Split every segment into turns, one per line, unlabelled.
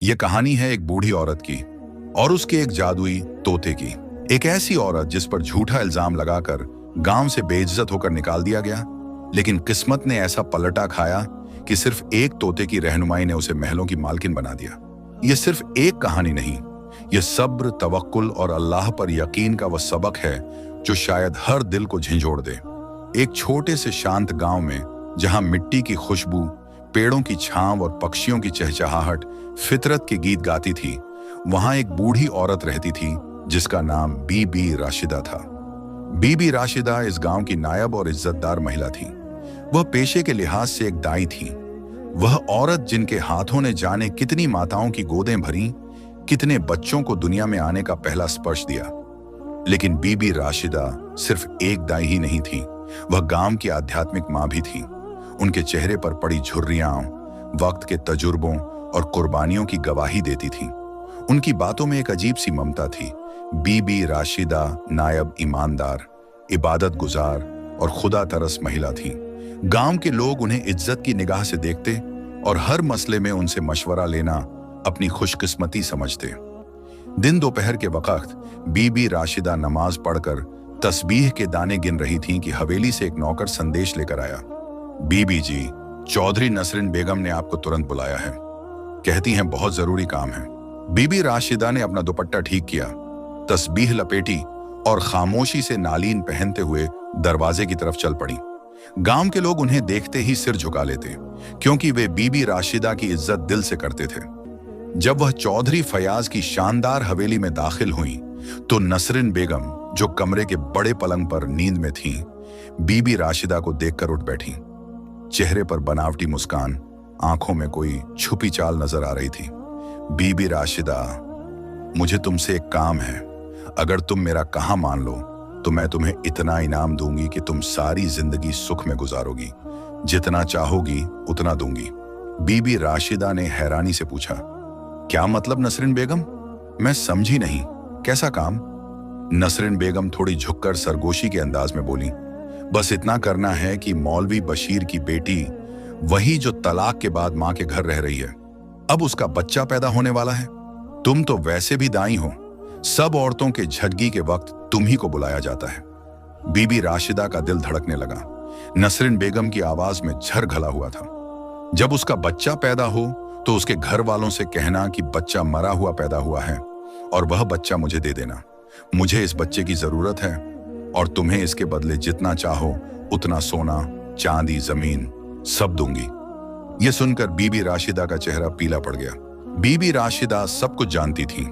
ये कहानी है एक बूढ़ी औरत की और उसके एक जादुई तोते की। एक ऐसी औरत जिस पर झूठा इल्जाम लगाकर गांव से बेइज्जत होकर निकाल दिया गया, लेकिन किस्मत ने ऐसा पलटा खाया कि सिर्फ एक तोते की रहनुमाई ने उसे महलों की मालकिन बना दिया। ये सिर्फ एक कहानी नहीं, ये सब्र, तवक्कुल और अल्लाह पर यकीन का वह सबक है जो शायद हर दिल को झंझोड़ दे। एक छोटे से शांत गांव में, जहां मिट्टी की खुशबू, पेड़ों की छांव और पक्षियों की चहचहाहट फितरत के गीत गाती थी, वहां एक बूढ़ी औरत रहती थी जिसका नाम बीबी राशिदा था। बीबी राशिदा इस गांव की नायब और इज्जतदार महिला थी। वह पेशे के लिहाज से एक दाई थी। वह औरत जिनके हाथों ने जाने कितनी माताओं की गोदें भरी, कितने बच्चों को दुनिया में आने का पहला स्पर्श दिया। लेकिन बीबी राशिदा सिर्फ एक दाई ही नहीं थी, वह गांव की आध्यात्मिक मां भी थी। उनके चेहरे पर पड़ी झुर्रियां वक्त के तजुर्बों और कुर्बानियों की गवाही देती थीं। उनकी बातों में एक अजीब सी ममता थी। बीबी राशिदा नायब ईमानदार, इबादत गुजार और खुदा तरस महिला थी। गांव के लोग उन्हें इज्जत की निगाह से देखते और हर मसले में उनसे मशवरा लेना अपनी खुशकिस्मती समझते। दिन दोपहर के वक्त बीबी राशिदा नमाज पढ़कर तस्बीह के दाने गिन रही थीं कि हवेली से एक नौकर संदेश लेकर आया। बीबी जी, चौधरी नसरिन बेगम ने आपको तुरंत बुलाया है, कहती हैं बहुत जरूरी काम है। बीबी राशिदा ने अपना दुपट्टा ठीक किया, तस्बीह लपेटी और खामोशी से नालीन पहनते हुए दरवाजे की तरफ चल पड़ी। गांव के लोग उन्हें देखते ही सिर झुका लेते, क्योंकि वे बीबी राशिदा की इज्जत दिल से करते थे। जब वह चौधरी फयाज की शानदार हवेली में दाखिल हुई तो नसरिन बेगम, जो कमरे के बड़े पलंग पर नींद में थीं, बीबी राशिदा को देखकर उठ बैठी। चेहरे पर बनावटी मुस्कान, आंखों में कोई छुपी चाल नजर आ रही थी। बीबी राशिदा, मुझे तुमसे एक काम है। अगर तुम मेरा कहा मान लो तो मैं तुम्हें इतना इनाम दूंगी कि तुम सारी जिंदगी सुख में गुजारोगी। जितना चाहोगी उतना दूंगी। बीबी राशिदा ने हैरानी से पूछा, क्या मतलब नसरिन बेगम? मैं समझी नहीं, कैसा काम? नसरिन बेगम थोड़ी झुककर सरगोशी के अंदाज में बोली, बस इतना करना है कि मौलवी बशीर की बेटी, वही जो तलाक के बाद मां के घर रह रही है, अब उसका बच्चा पैदा होने वाला है। तुम तो वैसे भी दाई हो, सब औरतों के झटगी के वक्त तुम ही को बुलाया जाता है। बीबी राशिदा का दिल धड़कने लगा। नसरिन बेगम की आवाज में झर घला हुआ था। जब उसका बच्चा पैदा हो तो उसके घर वालों से कहना कि बच्चा मरा हुआ पैदा हुआ है और वह बच्चा मुझे दे देना। मुझे इस बच्चे की जरूरत है और तुम्हें इसके बदले जितना चाहो उतना सोना, चांदी, जमीन सब दूंगी। यह सुनकर बीबी राशिदा का चेहरा पीला पड़ गया। बीबी राशिदा सब कुछ जानती थी।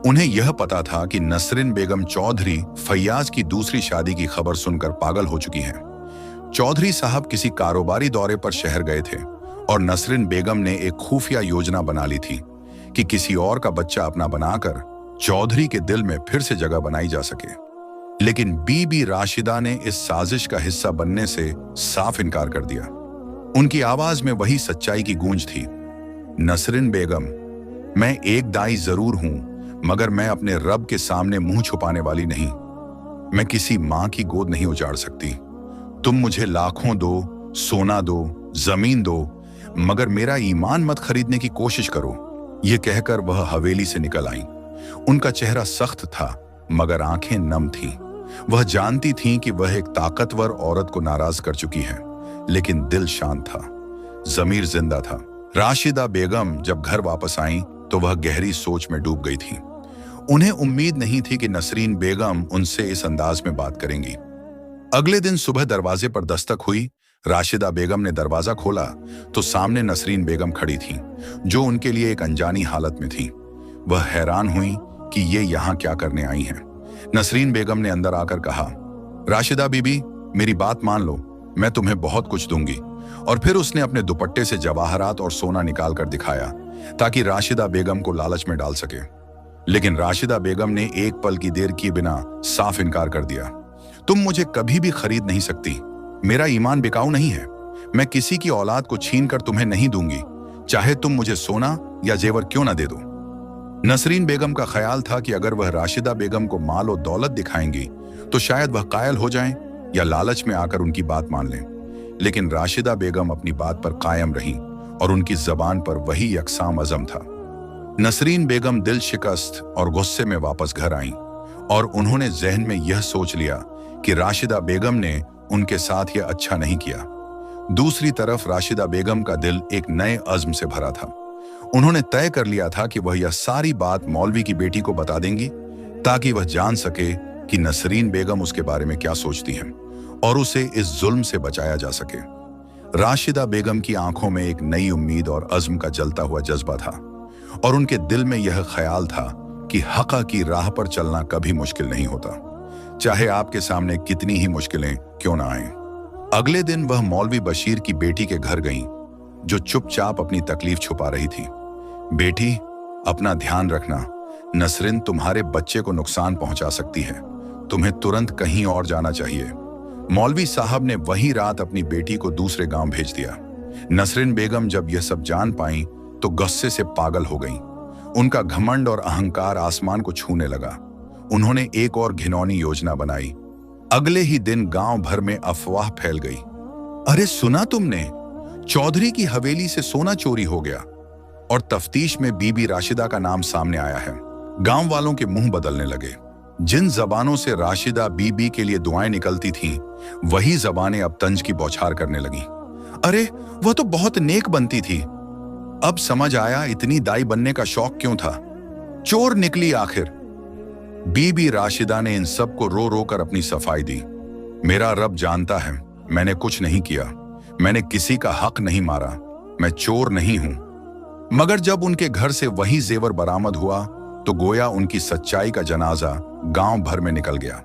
उन्हें यह पता था कि नसरिन बेगम चौधरी फैयाज की दूसरी शादी की खबर सुनकर पागल हो चुकी हैं। चौधरी साहब किसी कारोबारी दौरे पर शहर गए थे और नसरिन बेगम ने एक खुफिया योजना बना ली थी कि किसी और का बच्चा अपना बनाकर चौधरी के दिल में फिर से जगह बनाई जा सके। लेकिन बीबी राशिदा ने इस साजिश का हिस्सा बनने से साफ इनकार कर दिया। उनकी आवाज में वही सच्चाई की गूंज थी। नसरिन बेगम, मैं एक दाई जरूर हूं, मगर मैं अपने रब के सामने मुंह छुपाने वाली नहीं। मैं किसी मां की गोद नहीं उजाड़ सकती। तुम मुझे लाखों दो, सोना दो, जमीन दो, मगर मेरा ईमान मत खरीदने की कोशिश करो। यह कहकर वह हवेली से निकल आई। उनका चेहरा सख्त था मगर आंखें नम थीं। वह जानती थीं कि वह एक ताकतवर औरत को नाराज कर चुकी है, लेकिन दिल शांत था, जमीर जिंदा था। राशिदा बेगम जब घर वापस आईं तो वह गहरी सोच में डूब गई थी। उन्हें उम्मीद नहीं थी कि नसरीन बेगम उनसे इस अंदाज में बात करेंगी। अगले दिन सुबह दरवाजे पर दस्तक हुई। राशिदा बेगम ने दरवाजा खोला तो सामने नसरीन बेगम खड़ी थीं, जो उनके लिए एक अनजानी हालत में थीं। वह हैरान हुई कि ये यहाँ क्या करने आई हैं। नसरीन बेगम ने अंदर आकर कहा, राशिदा बीबी, मेरी बात मान लो, मैं तुम्हें बहुत कुछ दूंगी। और फिर उसने अपने दुपट्टे से जवाहरात और सोना निकाल कर दिखाया ताकि राशिदा बेगम को लालच में डाल सके। लेकिन राशिदा बेगम ने एक पल की देर किए बिना साफ इनकार कर दिया। तुम मुझे कभी भी खरीद नहीं सकती। मेरा ईमान बिकाऊ नहीं है। मैं किसी की औलाद को छीन कर तुम्हें नहीं दूंगी, चाहे तुम मुझे सोना या जेवर क्यों ना दे दो। नसरीन बेगम का ख्याल था कि अगर वह राशिदा बेगम को माल और दौलत दिखाएंगी तो शायद वह कायल हो जाएं या लालच में आकर उनकी बात मान लें। लेकिन राशिदा बेगम अपनी बात पर कायम रही और उनकी जबान पर वही यकसां अज़म था। नसरीन बेगम दिल शिकस्त और गुस्से में वापस घर आईं और उन्होंने जहन में यह सोच लिया कि राशिदा बेगम ने उनके साथ यह अच्छा नहीं किया। दूसरी तरफ राशिदा बेगम का दिल एक नए अज़्म से भरा था। उन्होंने तय कर लिया था कि वह यह सारी बात मौलवी की बेटी को बता देंगी ताकि वह जान सके कि नसरीन बेगम उसके बारे में क्या सोचती हैं और उसे इस जुल्म से बचाया जा सके। राशिदा बेगम की आंखों में एक नई उम्मीद और अज़्म का जलता हुआ जज्बा था और उनके दिल में यह ख्याल था कि हक़ की राह पर चलना कभी मुश्किल नहीं होता, चाहे आपके सामने कितनी ही मुश्किलें क्यों ना आएं। अगले दिन वह मौलवी बशीर की बेटी के घर गईं, जो चुपचाप अपनी तकलीफ छुपा रही थी। बेटी, अपना ध्यान रखना, नसरीन तुम्हारे बच्चे को नुकसान पहुंचा सकती है, तुम्हें तुरंत कहीं और जाना चाहिए। मौलवी साहब ने वही रात अपनी बेटी को दूसरे गांव भेज दिया। नसरीन बेगम जब यह सब जान पाई तो गुस्से से पागल हो गईं। उनका घमंड और अहंकार आसमान को छूने लगा। उन्होंने एक और घिनौनी योजना बनाई। अगले ही दिन गांव भर में अफवाह फैल गई। अरे सुना तुमने, चौधरी की हवेली से सोना चोरी हो गया और तफ्तीश में बीबी राशिदा का नाम सामने आया है। गांव वालों के मुंह बदलने लगे। जिन जबानों से राशिदा बीबी के लिए दुआएं निकलती थीं, वही जबानें अब तंज की बौछार करने लगीं। अरे वह तो बहुत नेक बनती थी। अब समझ आया इतनी दाई बनने का शौक क्यों था। चोर निकली आखिर। बीबी राशिदा ने इन सब को रो रो कर अपनी सफाई दी। मेरा रब जानता है, मैंने कुछ नहीं किया, मैंने किसी का हक नहीं मारा, मैं चोर नहीं हूं। मगर जब उनके घर से वही जेवर बरामद हुआ तो गोया उनकी सच्चाई का जनाजा गांव भर में निकल गया।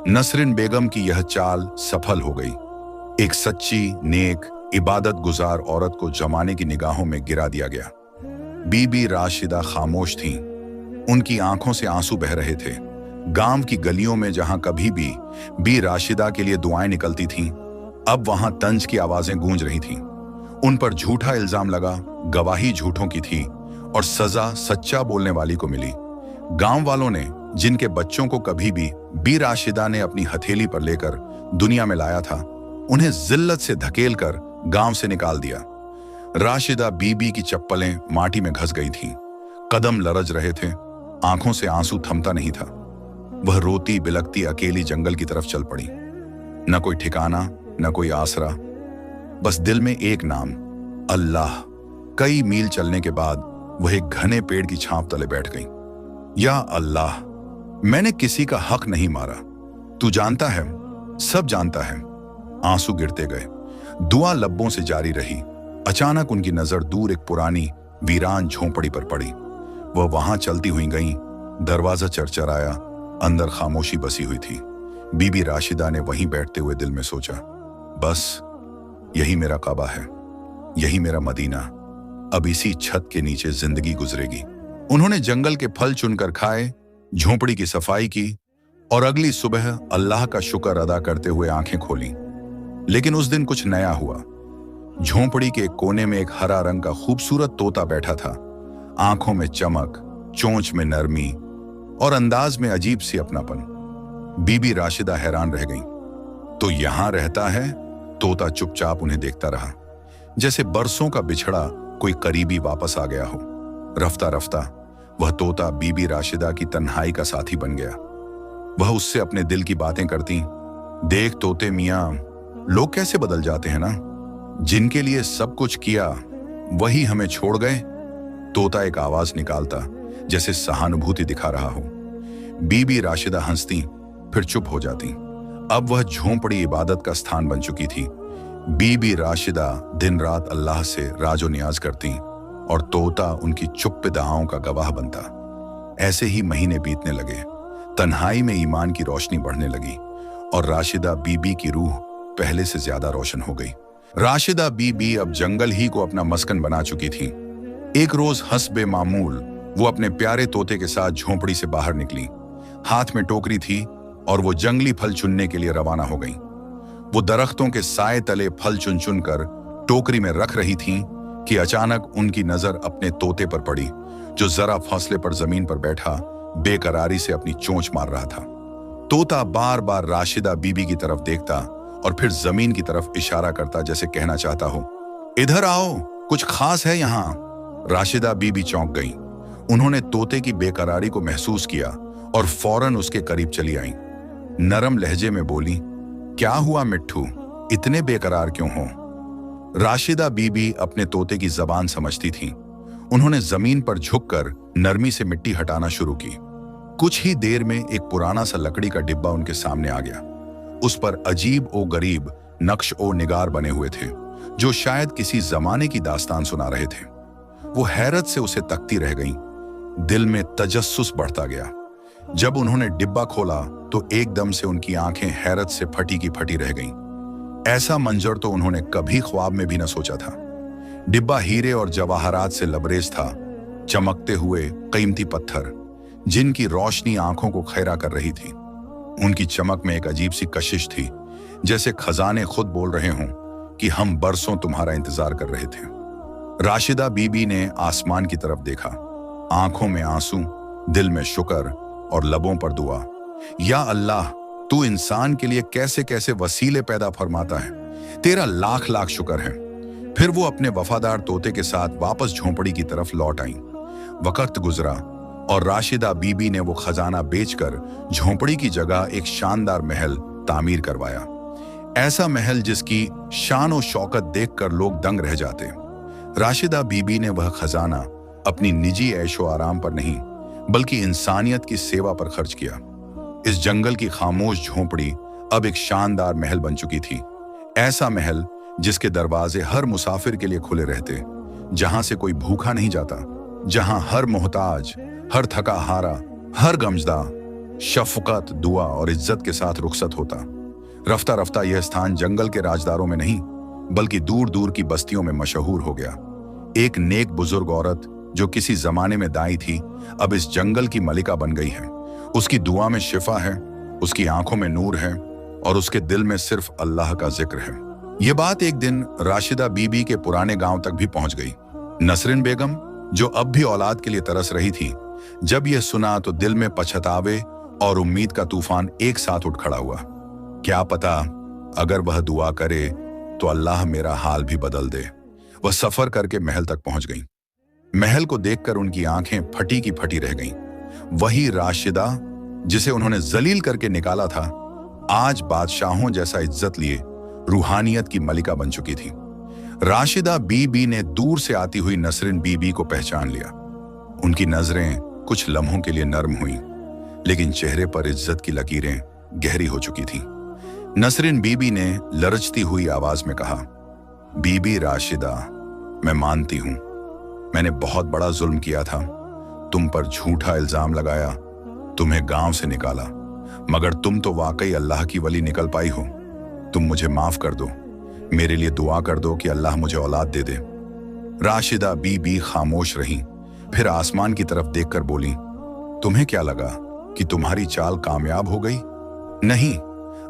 नसरीन बेगम की यह चाल सफल हो गई। एक सच्ची, नेक, इबादत गुजार औरत को जमाने की निगाहों में गिरा दिया गया। बीबी राशिदा खामोश थीं। उनकी आंखों से आंसू बह रहे थे। गांव की गलियों में जहां कभी भी बी राशिदा के लिए दुआएं निकलती थीं, अब वहां तंज की आवाजें गूंज रही थीं। उन पर झूठा इल्जाम लगा, गवाही झूठों की थी और सजा सच्चा बोलने वाली को मिली। गांव वालों ने, जिनके बच्चों को कभी भी बी राशिदा ने अपनी हथेली पर लेकर दुनिया में लाया था, उन्हें जिल्लत से धकेल कर गांव से निकाल दिया। राशिदा बीबी की चप्पलें माटी में घस गई थीं, कदम लरज रहे थे, आंखों से आंसू थमता नहीं था। वह रोती बिलखती अकेली जंगल की तरफ चल पड़ी। न कोई ठिकाना, न कोई आसरा, बस दिल में एक नाम, अल्लाह। कई मील चलने के बाद वह एक घने पेड़ की छांव तले बैठ गई। या अल्लाह, मैंने किसी का हक नहीं मारा, तू जानता है, सब जानता है। आंसू गिरते गए, दुआ लब्बों से जारी रही। अचानक उनकी नजर दूर एक पुरानी वीरान झोंपड़ी पर पड़ी। वह वहां चलती हुई गईं। दरवाजा चरचराया, अंदर खामोशी बसी हुई थी। बीबी राशिदा ने वहीं बैठते हुए दिल में सोचा, बस यही मेरा काबा है, यही मेरा मदीना। अब इसी छत के नीचे जिंदगी गुजरेगी। उन्होंने जंगल के फल चुनकर खाए, झोंपड़ी की सफाई की और अगली सुबह अल्लाह का शुक्र अदा करते हुए आंखें खोली। लेकिन उस दिन कुछ नया हुआ। झोंपड़ी के कोने में एक हरा रंग का खूबसूरत तोता बैठा था। आंखों में चमक, चोंच में नरमी और अंदाज में अजीब सी अपनापन। बीबी राशिदा हैरान रह गईं। तो यहां रहता है? तोता चुपचाप उन्हें देखता रहा, जैसे बरसों का बिछड़ा कोई करीबी वापस आ गया हो। रफ्ता रफ्ता वह तोता बीबी राशिदा की तन्हाई का साथी बन गया। वह उससे अपने दिल की बातें करती। देख तोते मियां, लोग कैसे बदल जाते हैं ना, जिनके लिए सब कुछ किया वही हमें छोड़ गए। तोता एक आवाज निकालता, जैसे सहानुभूति दिखा रहा हो। बीबी राशिदा हंसती, फिर चुप हो जाती। अब वह झोंपड़ी इबादत का स्थान बन चुकी थी। बीबी राशिदा दिन रात अल्लाह से राजो नियाज करती और तोता उनकी चुप दुआओं का गवाह बनता। ऐसे ही महीने बीतने लगे। तन्हाई में ईमान की रोशनी बढ़ने लगी और राशिदा बीबी की रूह पहले से ज्यादा रोशन हो गई। राशिदा बीबी अब जंगल ही को अपना मस्कन बना चुकी थी। एक रोज हस्बे मामूल वो अपने प्यारे तोते के साथ झोंपड़ी से बाहर निकली। हाथ में टोकरी थी और वो जंगली फल चुनने के लिए रवाना हो गई। वो दरख्तों के साए तले फल चुन चुन कर टोकरी में रख रही थीं कि अचानक उनकी नजर अपने तोते पर पड़ी, जो जरा फासले पर जमीन पर बैठा बेकरारी से अपनी चोंच मार रहा था। तोता बार बार राशिदा बीबी की तरफ देखता और फिर जमीन की तरफ इशारा करता, जैसे कहना चाहता हो, इधर आओ, कुछ खास है यहाँ। राशिदा बीबी चौंक गई। उन्होंने तोते की बेकरारी को महसूस किया और फौरन उसके करीब चली आईं। नरम लहजे में बोली, क्या हुआ मिट्ठू, इतने बेकरार क्यों हो? राशिदा बीबी अपने तोते की जबान समझती थी। उन्होंने जमीन पर झुककर नरमी से मिट्टी हटाना शुरू की। कुछ ही देर में एक पुराना सा लकड़ी का डिब्बा उनके सामने आ गया। उस पर अजीब ओ गरीब नक्श ओ निगार बने हुए थे, जो शायद किसी जमाने की दास्तान सुना रहे थे। वो हैरत से उसे तकती रह गईं। दिल में तजस्सुस बढ़ता गया। जब उन्होंने डिब्बा खोला तो एकदम से उनकी आंखें हैरत से फटी की फटी रह गईं। ऐसा मंजर तो उन्होंने कभी ख्वाब में भी न सोचा था। डिब्बा हीरे और जवाहरात से लबरेज था, चमकते हुए कीमती पत्थर जिनकी रोशनी आंखों को खैरा कर रही थी। उनकी चमक में एक अजीब सी कशिश थी, जैसे खजाने खुद बोल रहे हों कि हम बरसों तुम्हारा इंतजार कर रहे थे। राशिदा बीबी ने आसमान की तरफ देखा, आंखों में आंसू, दिल में शुक्र और लबों पर दुआ। या अल्लाह, तू इंसान के लिए कैसे कैसे वसीले पैदा फरमाता है, तेरा लाख लाख शुक्र है। फिर वो अपने वफादार तोते के साथ वापस झोंपड़ी की तरफ लौट आईं। वक्त गुजरा और राशिदा बीबी ने वो खजाना बेचकर झोंपड़ी की जगह एक शानदार महल तामीर करवाया। ऐसा महल जिसकी शान और शौकत देखकर लोग दंग रह जाते। राशिदा बीबी ने वह खजाना अपनी निजी ऐशो आराम पर नहीं, बल्कि इंसानियत की सेवा पर खर्च किया। इस जंगल की खामोश झोंपड़ी अब एक शानदार महल बन चुकी थी। ऐसा महल जिसके दरवाजे हर मुसाफिर के लिए खुले रहते, जहां से कोई भूखा नहीं जाता, जहां हर मोहताज, हर थका हारा, हर गमजदा शफकत, दुआ और इज्जत के साथ रुखसत होता। रफ्ता रफ्ता यह स्थान जंगल के राजदारों में नहीं, बल्कि दूर दूर की बस्तियों में मशहूर हो गया। एक नेक बुजुर्ग औरत जो किसी जमाने में दाई थी, अब इस जंगल की मलिका बन गई है। उसकी दुआ में शिफा है, उसकी आंखों में नूर है और उसके दिल में सिर्फ अल्लाह का जिक्र है। ये बात एक दिन राशिदा बीबी के पुराने गांव तक भी पहुंच गई। नसरिन बेगम, जो अब भी औलाद के लिए तरस रही थी, जब यह सुना तो दिल में पछतावे और उम्मीद का तूफान एक साथ उठ खड़ा हुआ। क्या पता, अगर वह दुआ करे तो अल्लाह मेरा हाल भी बदल दे। वह सफर करके महल तक पहुंच गई। महल को देखकर उनकी आंखें फटी की फटी रह गईं। वही राशिदा जिसे उन्होंने जलील करके निकाला था, आज बादशाहों जैसा इज्जत लिए रूहानियत की मलिका बन चुकी थी। राशिदा बीबी ने दूर से आती हुई नसरिन बीबी को पहचान लिया। उनकी नजरें कुछ लम्हों के लिए नर्म हुईं, लेकिन चेहरे पर इज्जत की लकीरें गहरी हो चुकी थीं। नसरिन बीबी ने लरजती हुई आवाज में कहा, बीबी राशिदा, मैं मानती हूं मैंने बहुत बड़ा जुल्म किया था, तुम पर झूठा इल्जाम लगाया, तुम्हें गांव से निकाला, मगर तुम तो वाकई अल्लाह की वली निकल पाई हो। तुम मुझे माफ कर दो, मेरे लिए दुआ कर दो कि अल्लाह मुझे औलाद दे दे। राशिदा बीबी खामोश रही, फिर आसमान की तरफ देखकर बोली, तुम्हें क्या लगा कि तुम्हारी चाल कामयाब हो गई? नहीं,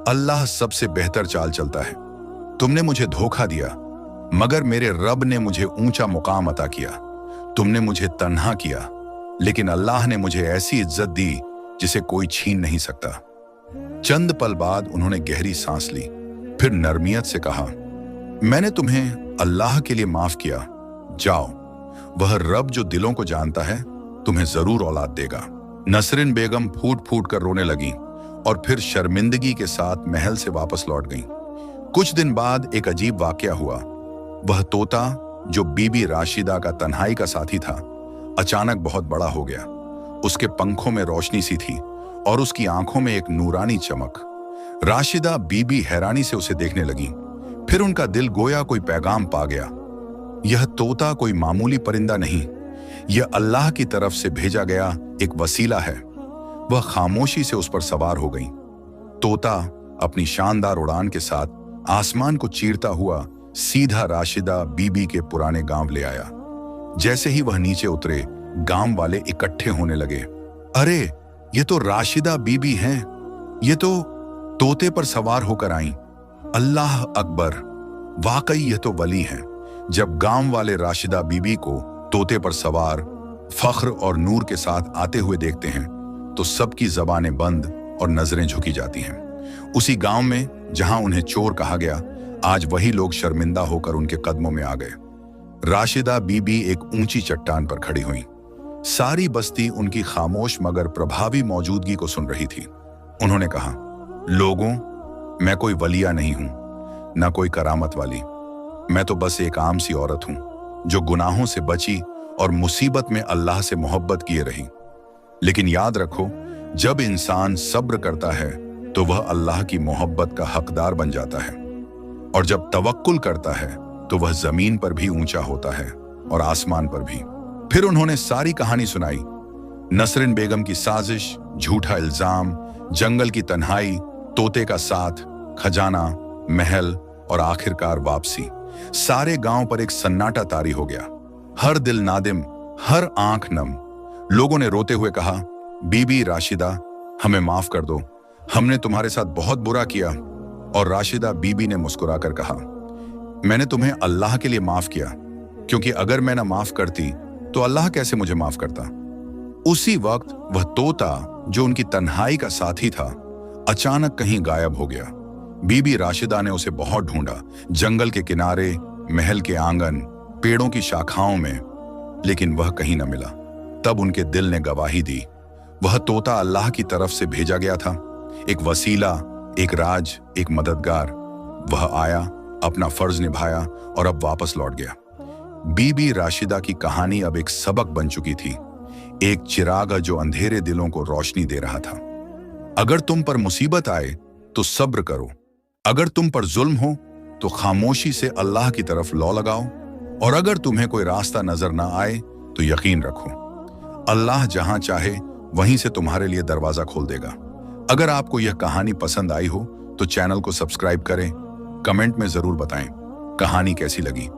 अल्लाह सबसे बेहतर चाल चलता है। तुमने मुझे धोखा दिया, मगर मेरे रब ने मुझे ऊंचा मुकाम अता किया। तुमने मुझे तन्हा किया, लेकिन अल्लाह ने मुझे ऐसी इज्जत दी जिसे कोई छीन नहीं सकता। चंद पल बाद उन्होंने गहरी सांस ली, फिर नरमियत से कहा, मैंने तुम्हें अल्लाह के लिए माफ किया, जाओ, वह रब जो दिलों को जानता है तुम्हें जरूर औलाद देगा। नसरिन बेगम फूट फूट कर रोने लगी और फिर शर्मिंदगी के साथ महल से वापस लौट गईं। कुछ दिन बाद एक अजीब वाकया हुआ। वह तोता जो बीबी राशिदा का तन्हाई का साथी था, अचानक बहुत बड़ा हो गया। उसके पंखों में रोशनी सी थी और उसकी आंखों में एक नूरानी चमक। राशिदा बीबी हैरानी से उसे देखने लगी। फिर उनका दिल गोया कोई पैगाम पा गया। यह तोता कोई मामूली परिंदा नहीं, यह अल्लाह की तरफ से भेजा गया एक वसीला है। वह खामोशी से उस पर सवार हो गई। तोता अपनी शानदार उड़ान के साथ आसमान को चीरता हुआ सीधा राशिदा बीबी के पुराने गांव ले आया। जैसे ही वह नीचे उतरे, गांव वाले इकट्ठे होने लगे। अरे, ये तो राशिदा बीबी हैं, ये तो तोते पर सवार होकर आईं। अल्लाह अकबर, वाकई यह तो वली हैं। जब गांव वाले राशिदा बीबी को तोते पर सवार फख्र और नूर के साथ आते हुए देखते हैं तो सबकी जबानें बंद और नजरें झुकी जाती हैं। उसी गांव में जहां उन्हें चोर कहा गया, आज वही लोग शर्मिंदा होकर उनके कदमों में आ गए। राशिदा बीबी एक ऊंची चट्टान पर खड़ी हुई। सारी बस्ती उनकी खामोश मगर प्रभावी मौजूदगी को सुन रही थी। उन्होंने कहा, लोगों, मैं कोई वलिया नहीं हूं, ना कोई करामत वाली। मैं तो बस एक आम सी औरत हूं जो गुनाहों से बची और मुसीबत में अल्लाह से मोहब्बत किए रही। लेकिन याद रखो, जब इंसान सब्र करता है तो वह अल्लाह की मोहब्बत का हकदार बन जाता है, और जब तवक्कुल करता है तो वह जमीन पर भी ऊंचा होता है और आसमान पर भी। फिर उन्होंने सारी कहानी सुनाई, नसरिन बेगम की साजिश, झूठा इल्जाम, जंगल की तन्हाई, तोते का साथ, खजाना, महल और आखिरकार वापसी। सारे गांव पर एक सन्नाटा तारी हो गया। हर दिल नादिम, हर आंख नम। लोगों ने रोते हुए कहा, बीबी राशिदा, हमें माफ कर दो, हमने तुम्हारे साथ बहुत बुरा किया। और राशिदा बीबी ने मुस्कुराकर कहा, मैंने तुम्हें अल्लाह के लिए माफ किया, क्योंकि अगर मैं ना माफ करती तो अल्लाह कैसे मुझे माफ करता। उसी वक्त वह तोता जो उनकी तन्हाई का साथी था, अचानक कहीं गायब हो गया। बीबी राशिदा ने उसे बहुत ढूंढा, जंगल के किनारे, महल के आंगन, पेड़ों की शाखाओं में, लेकिन वह कहीं न मिला। तब उनके दिल ने गवाही दी, वह तोता अल्लाह की तरफ से भेजा गया था, एक वसीला, एक राज, एक मददगार। वह आया, अपना फर्ज निभाया और अब वापस लौट गया। बीबी राशिदा की कहानी अब एक सबक बन चुकी थी, एक चिराग जो अंधेरे दिलों को रोशनी दे रहा था। अगर तुम पर मुसीबत आए तो सब्र करो, अगर तुम पर जुल्म हो तो खामोशी से अल्लाह की तरफ लौ लगाओ, और अगर तुम्हें कोई रास्ता नजर ना आए तो यकीन रखो, अल्लाह जहां चाहे वहीं से तुम्हारे लिए दरवाजा खोल देगा। अगर आपको यह कहानी पसंद आई हो तो चैनल को सब्सक्राइब करें, कमेंट में जरूर बताएं कहानी कैसी लगी।